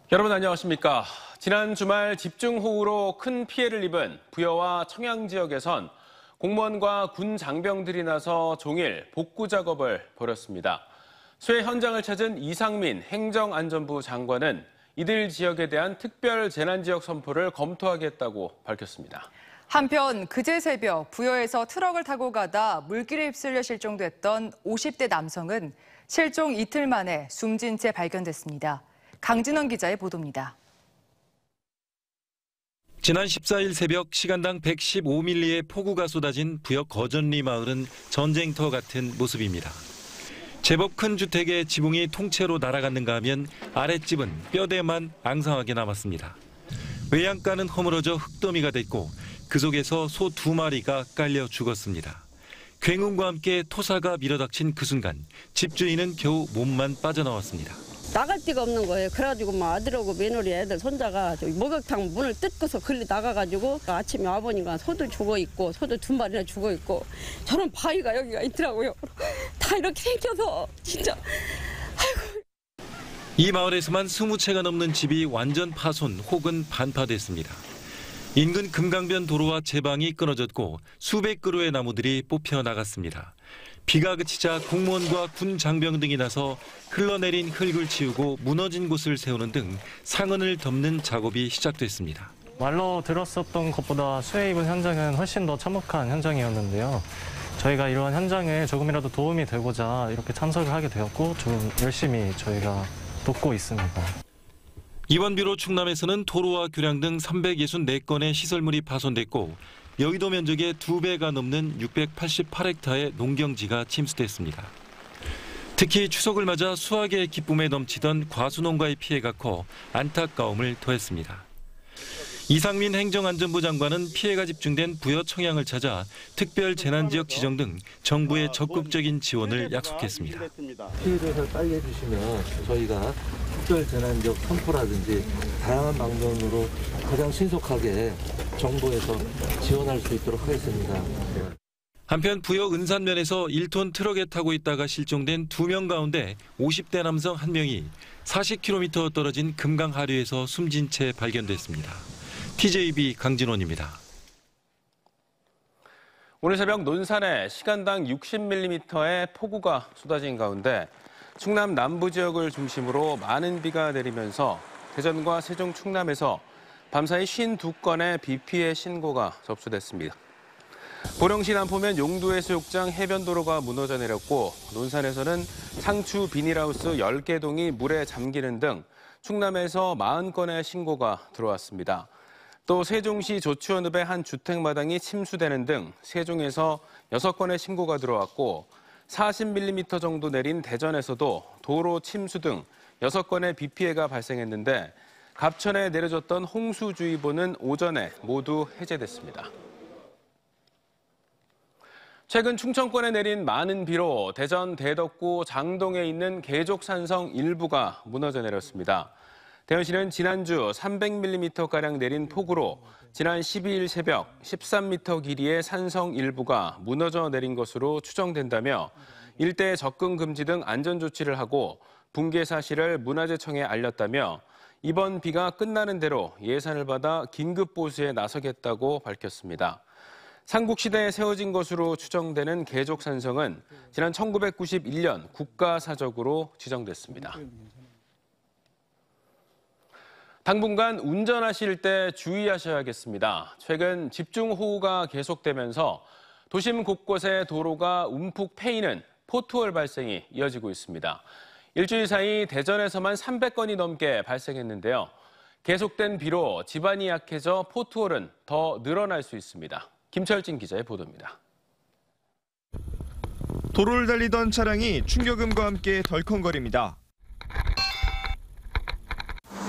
여러분 안녕하십니까? 지난 주말 집중호우로 큰 피해를 입은 부여와 청양 지역에선 공무원과 군 장병들이 나서 종일 복구 작업을 벌였습니다. 수해 현장을 찾은 이상민 행정안전부 장관은 이들 지역에 대한 특별 재난지역 선포를 검토하겠다고 밝혔습니다. 한편 그제 새벽 부여에서 트럭을 타고 가다 물길에 휩쓸려 실종됐던 50대 남성은 실종 이틀 만에 숨진 채 발견됐습니다. 강진원 기자의 보도입니다. 지난 14일 새벽 시간당 115mm의 폭우가 쏟아진 부여 거전리 마을은 전쟁터 같은 모습입니다. 제법 큰 주택의 지붕이 통째로 날아갔는가 하면 아랫집은 뼈대만 앙상하게 남았습니다. 외양간은 허물어져 흙더미가 됐고 그 속에서 소 2마리가 깔려 죽었습니다. 굉음과 함께 토사가 밀어닥친 그 순간 집주인은 겨우 몸만 빠져나왔습니다. 나갈 데가 없는 거예요. 그래가지고 막 아들하고 며느리 애들 손자가 목욕탕 문을 뜯고서 걸리 나가가지고 아침에 와보니까 소도 죽어있고 소도 2마리나 죽어있고 저런 바위가 여기가 있더라고요. 다 이렇게 생겨서 진짜 아이고. 이 마을에서만 20채가 넘는 집이 완전 파손 혹은 반파됐습니다. 인근 금강변 도로와 제방이 끊어졌고 수백 그루의 나무들이 뽑혀 나갔습니다. 비가 그치자 공무원과 군 장병 등이 나서 흘러내린 흙을 치우고 무너진 곳을 세우는 등 상흔을 덮는 작업이 시작됐습니다. 말로 들었었던 것보다 수해 입은 현장은 훨씬 더 참혹한 현장이었는데요. 저희가 이러한 현장에 조금이라도 도움이 되고자 이렇게 참석을 하게 되었고 좀 열심히 저희가 돕고 있습니다. 이번 비로 충남에서는 도로와 교량 등 364건의 시설물이 파손됐고 여의도 면적의 2배가 넘는 688헥타의 농경지가 침수됐습니다. 특히 추석을 맞아 수확의 기쁨에 넘치던 과수농가의 피해가 커 안타까움을 더했습니다. 이상민 행정안전부 장관은 피해가 집중된 부여 청양을 찾아 특별 재난지역 지정 등 정부의 적극적인 지원을 약속했습니다. 피해를 빨리 해주시면 저희가 특별 재난지역 선포라든지 다양한 방면으로 가장 신속하게 정부에서 지원할 수 있도록 하겠습니다. 한편 부여 은산면에서 1톤 트럭에 타고 있다가 실종된 2명 가운데 50대 남성 1명이 40km 떨어진 금강 하류에서 숨진 채 발견됐습니다. TJB 강진원입니다. 오늘 새벽 논산에 시간당 60mm의 폭우가 쏟아진 가운데 충남 남부 지역을 중심으로 많은 비가 내리면서 대전과 세종 충남에서 밤사이 52건의 비 피해 신고가 접수됐습니다. 보령시 남포면 용두해수욕장 해변도로가 무너져 내렸고 논산에서는 상추 비닐하우스 10개 동이 물에 잠기는 등 충남에서 40건의 신고가 들어왔습니다. 또 세종시 조치원읍의 한 주택마당이 침수되는 등 세종에서 6건의 신고가 들어왔고 40mm 정도 내린 대전에서도 도로 침수 등 6건의 비 피해가 발생했는데 갑천에 내려졌던 홍수주의보는 오전에 모두 해제됐습니다. 최근 충청권에 내린 많은 비로 대전 대덕구 장동에 있는 계족산성 일부가 무너져 내렸습니다. 대전시는 지난주 300mm가량 내린 폭우로 지난 12일 새벽 13m 길이의 산성 일부가 무너져 내린 것으로 추정된다며 일대 접근 금지 등 안전조치를 하고 붕괴 사실을 문화재청에 알렸다며 이번 비가 끝나는 대로 예산을 받아 긴급보수에 나서겠다고 밝혔습니다. 삼국시대에 세워진 것으로 추정되는 계족산성은 지난 1991년 국가사적으로 지정됐습니다. 당분간 운전하실 때 주의하셔야겠습니다. 최근 집중호우가 계속되면서 도심 곳곳의 도로가 움푹 패이는 포트홀 발생이 이어지고 있습니다. 일주일 사이 대전에서만 300건이 넘게 발생했는데요. 계속된 비로 지반이 약해져 포트홀은 더 늘어날 수 있습니다. 김철진 기자의 보도입니다. 도로를 달리던 차량이 충격음과 함께 덜컹거립니다.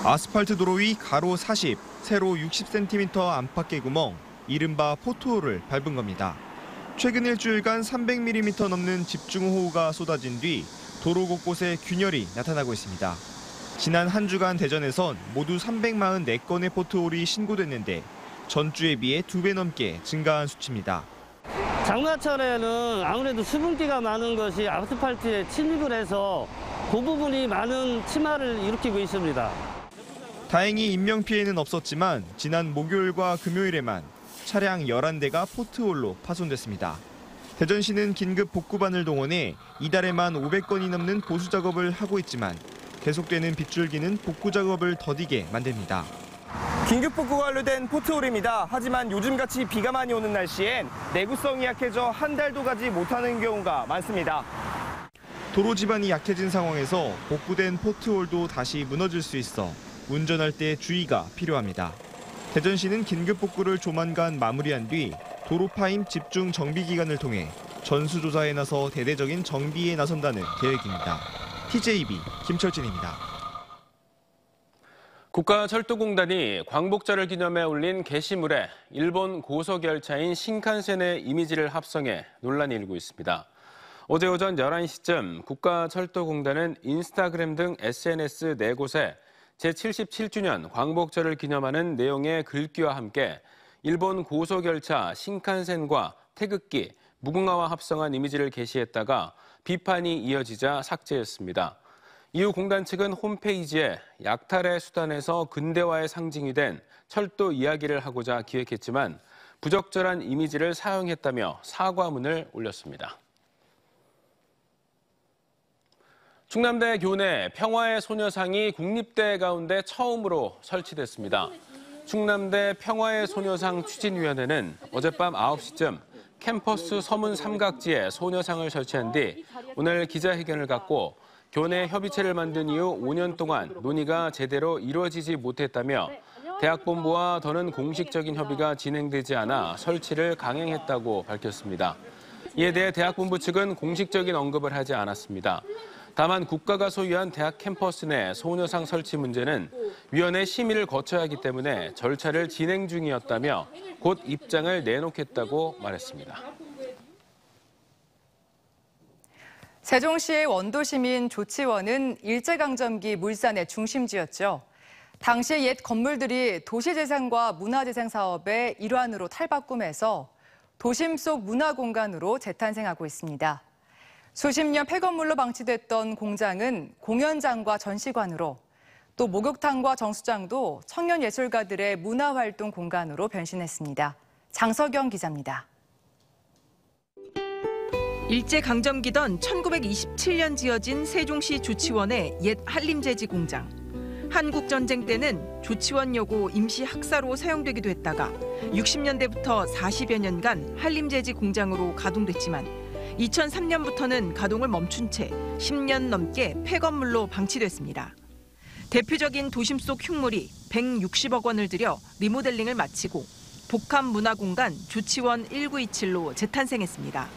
아스팔트 도로 위 가로 40, 세로 60cm 안팎의 구멍, 이른바 포트홀을 밟은 겁니다. 최근 일주일간 300mm 넘는 집중호우가 쏟아진 뒤 도로 곳곳에 균열이 나타나고 있습니다. 지난 한 주간 대전에선 모두 344건의 포트홀이 신고됐는데 전주에 비해 2배 넘게 증가한 수치입니다. 장마철에는 아무래도 수분기가 많은 것이 아스팔트에 침입을 해서 그 부분이 많은 침하를 일으키고 있습니다. 다행히 인명피해는 없었지만 지난 목요일과 금요일에만 차량 11대가 포트홀로 파손됐습니다. 대전시는 긴급 복구반을 동원해 이달에만 500건이 넘는 보수 작업을 하고 있지만 계속되는 빗줄기는 복구 작업을 더디게 만듭니다. 긴급 복구가 완료된 포트홀입니다. 하지만 요즘같이 비가 많이 오는 날씨엔 내구성이 약해져 한 달도 가지 못하는 경우가 많습니다. 도로 지반이 약해진 상황에서 복구된 포트홀도 다시 무너질 수 있어 운전할 때 주의가 필요합니다. 대전시는 긴급 복구를 조만간 마무리한 뒤 도로 파임 집중 정비 기간을 통해 전수조사에 나서 대대적인 정비에 나선다는 계획입니다. TJB 김철진입니다. 국가철도공단이 광복절을 기념해 올린 게시물에 일본 고속 열차인 신칸센의 이미지를 합성해 논란이 일고 있습니다. 어제 오전 11시쯤 국가철도공단은 인스타그램 등 SNS 4곳에 제77주년 광복절을 기념하는 내용의 글귀와 함께 일본 고속열차 신칸센과 태극기, 무궁화와 합성한 이미지를 게시했다가 비판이 이어지자 삭제했습니다. 이후 공단 측은 홈페이지에 약탈의 수단에서 근대화의 상징이 된 철도 이야기를 하고자 기획했지만 부적절한 이미지를 사용했다며 사과문을 올렸습니다. 충남대 교내 평화의 소녀상이 국립대 가운데 처음으로 설치됐습니다. 충남대 평화의 소녀상 추진위원회는 어젯밤 9시쯤 캠퍼스 서문 삼각지에 소녀상을 설치한 뒤 오늘 기자회견을 갖고 교내 협의체를 만든 이후 5년 동안 논의가 제대로 이루어지지 못했다며 대학본부와 더는 공식적인 협의가 진행되지 않아 설치를 강행했다고 밝혔습니다. 이에 대해 대학본부 측은 공식적인 언급을 하지 않았습니다. 다만 국가가 소유한 대학 캠퍼스 내 소녀상 설치 문제는 위원회 심의를 거쳐야 하기 때문에 절차를 진행 중이었다며 곧 입장을 내놓겠다고 말했습니다. 세종시의 원도시민 조치원은 일제강점기 물산의 중심지였죠. 당시 옛 건물들이 도시재생과 문화재생 사업의 일환으로 탈바꿈해서 도심 속 문화공간으로 재탄생하고 있습니다. 수십 년 폐건물로 방치됐던 공장은 공연장과 전시관으로, 또 목욕탕과 정수장도 청년 예술가들의 문화활동 공간으로 변신했습니다. 장석영 기자입니다. 일제강점기던 1927년 지어진 세종시 조치원의 옛 한림재지 공장. 한국전쟁 때는 조치원여고 임시 학사로 사용되기도 했다가 60년대부터 40여 년간 한림재지 공장으로 가동됐지만 2003년부터는 가동을 멈춘 채 10년 넘게 폐건물로 방치됐습니다. 대표적인 도심 속 흉물이 160억 원을 들여 리모델링을 마치고 복합문화공간 조치원 1927로 재탄생했습니다.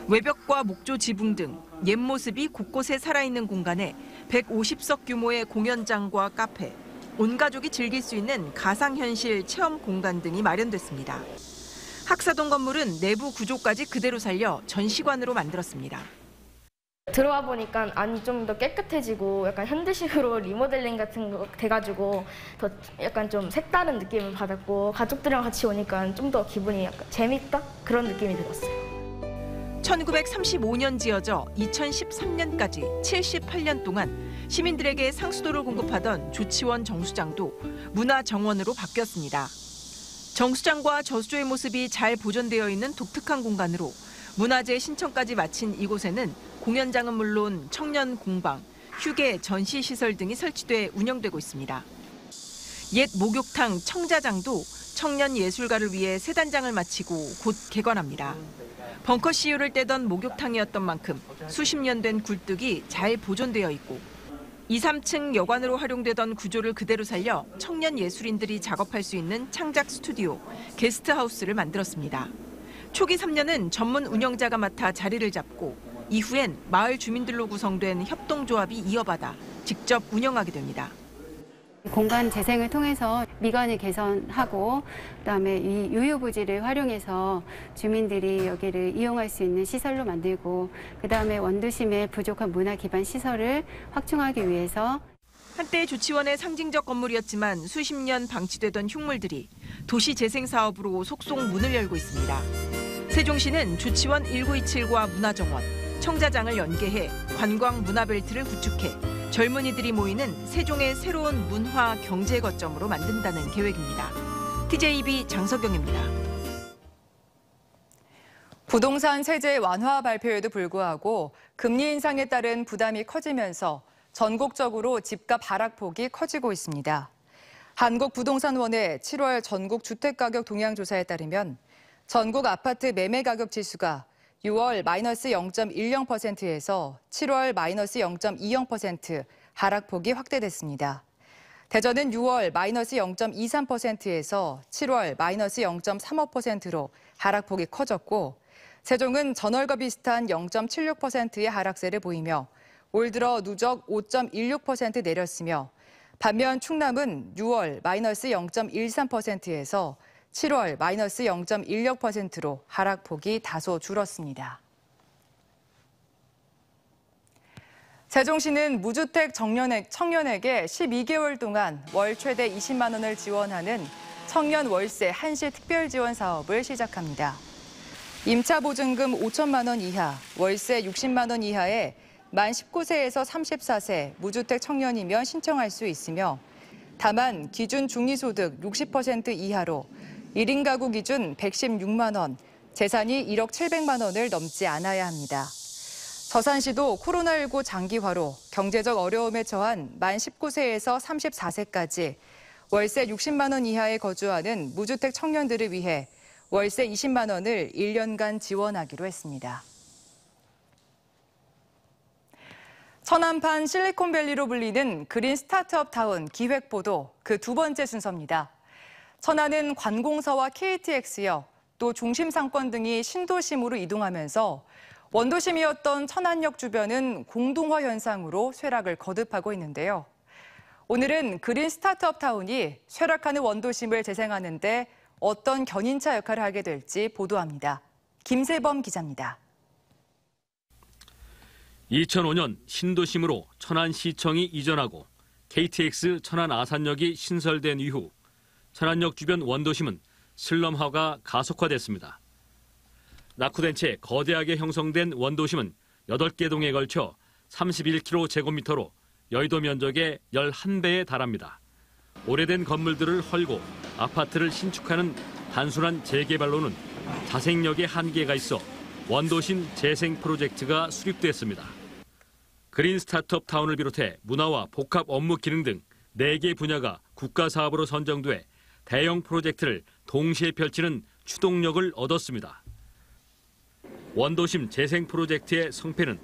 외벽과 목조 지붕 등 옛 모습이 곳곳에 살아있는 공간에 150석 규모의 공연장과 카페, 온 가족이 즐길 수 있는 가상현실 체험 공간 등이 마련됐습니다. 학사동 건물은 내부 구조까지 그대로 살려 전시관으로 만들었습니다. 들어와 보니까 안이 좀 더 깨끗해지고 약간 현대식으로 리모델링 같은 거 돼가지고 더 약간 좀 색다른 느낌을 받았고 가족들이랑 같이 오니까 좀 더 기분이 약간 재밌다? 그런 느낌이 들었어요. 1935년 지어져 2013년까지 78년 동안 시민들에게 상수도를 공급하던 조치원 정수장도 문화정원으로 바뀌었습니다. 정수장과 저수조의 모습이 잘 보존되어 있는 독특한 공간으로 문화재 신청까지 마친 이곳에는 공연장은 물론 청년 공방, 휴게, 전시 시설 등이 설치돼 운영되고 있습니다. 옛 목욕탕 청자장도 청년 예술가를 위해 새 단장을 마치고 곧 개관합니다. 벙커 CU를 떼던 목욕탕이었던 만큼 수십 년 된 굴뚝이 잘 보존되어 있고 2, 3층 여관으로 활용되던 구조를 그대로 살려 청년 예술인들이 작업할 수 있는 창작 스튜디오, 게스트하우스를 만들었습니다. 초기 3년은 전문 운영자가 맡아 자리를 잡고 이후엔 마을 주민들로 구성된 협동조합이 이어받아 직접 운영하게 됩니다. 공간 재생을 통해서 미관을 개선하고 그다음에 이 유휴부지를 활용해서 주민들이 여기를 이용할 수 있는 시설로 만들고 그다음에 원도심의 부족한 문화 기반 시설을 확충하기 위해서 한때 조치원의 상징적 건물이었지만 수십 년 방치되던 흉물들이 도시 재생 사업으로 속속 문을 열고 있습니다. 세종시는 조치원 1927과 문화정원, 청자장을 연계해 관광 문화벨트를 구축해 젊은이들이 모이는 세종의 새로운 문화 경제 거점으로 만든다는 계획입니다. TJB 장석영입니다. 부동산 세제 완화 발표에도 불구하고 금리 인상에 따른 부담이 커지면서 전국적으로 집값 하락폭이 커지고 있습니다. 한국부동산원의 7월 전국 주택가격 동향조사에 따르면 전국 아파트 매매 가격 지수가 6월 마이너스 0.10%에서 7월 마이너스 0.20% 하락폭이 확대됐습니다. 대전은 6월 마이너스 0.23%에서 7월 마이너스 0.35%로 하락폭이 커졌고, 세종은 전월과 비슷한 0.76%의 하락세를 보이며 올 들어 누적 5.16% 내렸으며, 반면 충남은 6월 마이너스 0.13%에서 7월 마이너스 0.16%로 하락폭이 다소 줄었습니다. 세종시는 무주택 청년에게 12개월 동안 월 최대 20만 원을 지원하는 청년 월세 한시 특별 지원 사업을 시작합니다. 임차 보증금 5천만 원 이하, 월세 60만 원 이하의 만 19세에서 34세 무주택 청년이면 신청할 수 있으며, 다만 기준 중위소득 60% 이하로 1인 가구 기준 116만 원, 재산이 1억 700만 원을 넘지 않아야 합니다. 서산시도 코로나19 장기화로 경제적 어려움에 처한 만 19세에서 34세까지 월세 60만 원 이하에 거주하는 무주택 청년들을 위해 월세 20만 원을 1년간 지원하기로 했습니다. 천안판 실리콘밸리로 불리는 그린 스타트업 타운 기획보도 그 두 번째 순서입니다. 천안은 관공서와 KTX역, 또 중심 상권 등이 신도심으로 이동하면서 원도심이었던 천안역 주변은 공동화 현상으로 쇠락을 거듭하고 있는데요. 오늘은 그린 스타트업 타운이 쇠락하는 원도심을 재생하는 데 어떤 견인차 역할을 하게 될지 보도합니다. 김세범 기자입니다. 2005년 신도심으로 천안시청이 이전하고 KTX 천안 아산역이 신설된 이후 천안역 주변 원도심은 슬럼화가 가속화됐습니다. 낙후된 채 거대하게 형성된 원도심은 8개 동에 걸쳐 31km제곱미터로 여의도 면적의 11배에 달합니다. 오래된 건물들을 헐고 아파트를 신축하는 단순한 재개발로는 자생력의 한계가 있어 원도심 재생 프로젝트가 수립됐습니다. 그린 스타트업 타운을 비롯해 문화와 복합 업무 기능 등 4개 분야가 국가 사업으로 선정돼 대형 프로젝트를 동시에 펼치는 추동력을 얻었습니다. 원도심 재생 프로젝트의 성패는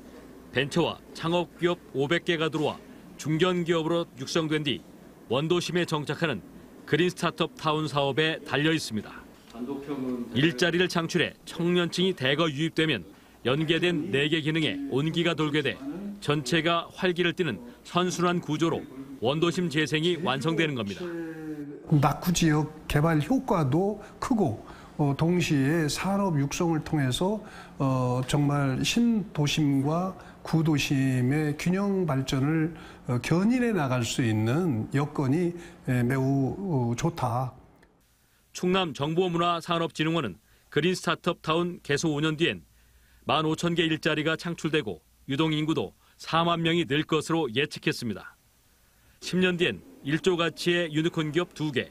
벤처와 창업기업 500개가 들어와 중견기업으로 육성된 뒤 원도심에 정착하는 그린 스타트업 타운 사업에 달려 있습니다. 일자리를 창출해 청년층이 대거 유입되면 연계된 4개 기능에 온기가 돌게 돼 전체가 활기를 띠는 선순환 구조로 원도심 재생이 완성되는 겁니다. 낙후 지역 개발 효과도 크고 동시에 산업 육성을 통해서 정말 신도심과 구도심의 균형 발전을 견인해 나갈 수 있는 여건이 매우 좋다. 충남 정보문화산업진흥원은 그린 스타트업 타운 개소 5년 뒤엔 15,000개 일자리가 창출되고 유동인구도 4만 명이 늘 것으로 예측했습니다. 10년 뒤엔 1조 가치의 유니콘 기업 2개,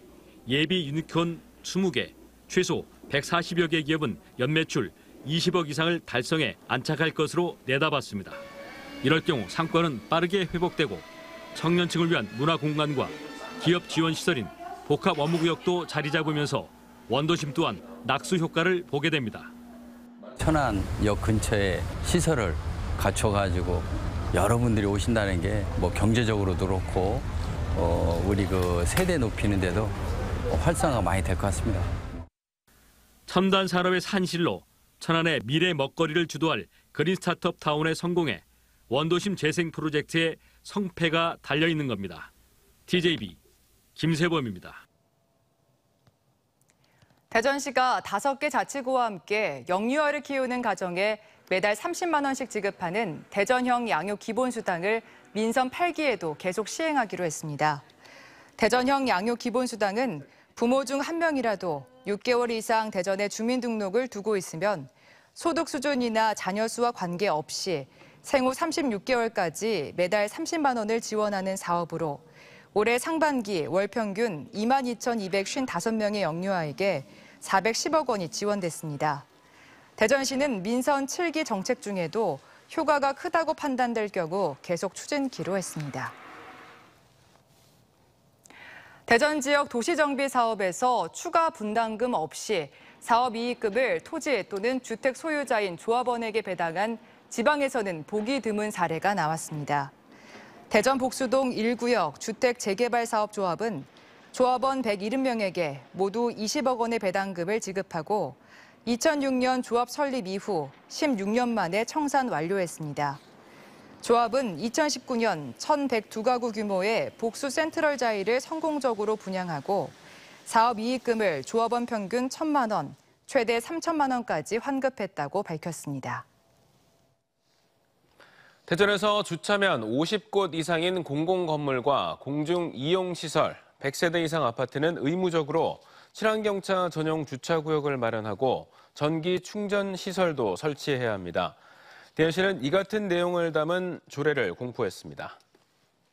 예비 유니콘 20개, 최소 140여 개 기업은 연매출 20억 이상을 달성해 안착할 것으로 내다봤습니다. 이럴 경우 상권은 빠르게 회복되고 청년층을 위한 문화 공간과 기업 지원 시설인 복합 업무구역도 자리 잡으면서 원도심 또한 낙수 효과를 보게 됩니다. 천안역 근처에 시설을 갖춰가지고 여러분들이 오신다는 게 뭐 경제적으로도 그렇고 우리 그 세대 높이는 데도 활성화가 많이 될 것 같습니다. 첨단 산업의 산실로 천안의 미래 먹거리를 주도할 그린 스타트업 타운의 성공에 원도심 재생 프로젝트의 성패가 달려 있는 겁니다. TJB 김세범입니다. 대전시가 5개 자치구와 함께 영유아를 키우는 가정에 매달 30만 원씩 지급하는 대전형 양육 기본수당을 민선 8기에도 계속 시행하기로 했습니다. 대전형 양육 기본수당은 부모 중 1명이라도 6개월 이상 대전에 주민등록을 두고 있으면 소득 수준이나 자녀 수와 관계없이 생후 36개월까지 매달 30만 원을 지원하는 사업으로 올해 상반기 월 평균 22,255명의 영유아에게 410억 원이 지원됐습니다. 대전시는 민선 7기 정책 중에도 효과가 크다고 판단될 경우 계속 추진키로 했습니다. 대전 지역 도시정비 사업에서 추가 분담금 없이 사업 이익금을 토지 또는 주택 소유자인 조합원에게 배당한 지방에서는 보기 드문 사례가 나왔습니다. 대전 복수동 1구역 주택 재개발 사업 조합은 조합원 170명에게 모두 20억 원의 배당금을 지급하고 2006년 조합 설립 이후 16년 만에 청산 완료했습니다. 조합은 2019년 1,102가구 규모의 복수 센트럴 자이를 성공적으로 분양하고 사업 이익금을 조합원 평균 1,000만 원, 최대 3천만 원까지 환급했다고 밝혔습니다. 대전에서 주차면 50곳 이상인 공공건물과 공중이용시설, 100세대 이상 아파트는 의무적으로 친환경차 전용 주차구역을 마련하고 전기 충전 시설도 설치해야 합니다. 대전시는 이 같은 내용을 담은 조례를 공포했습니다.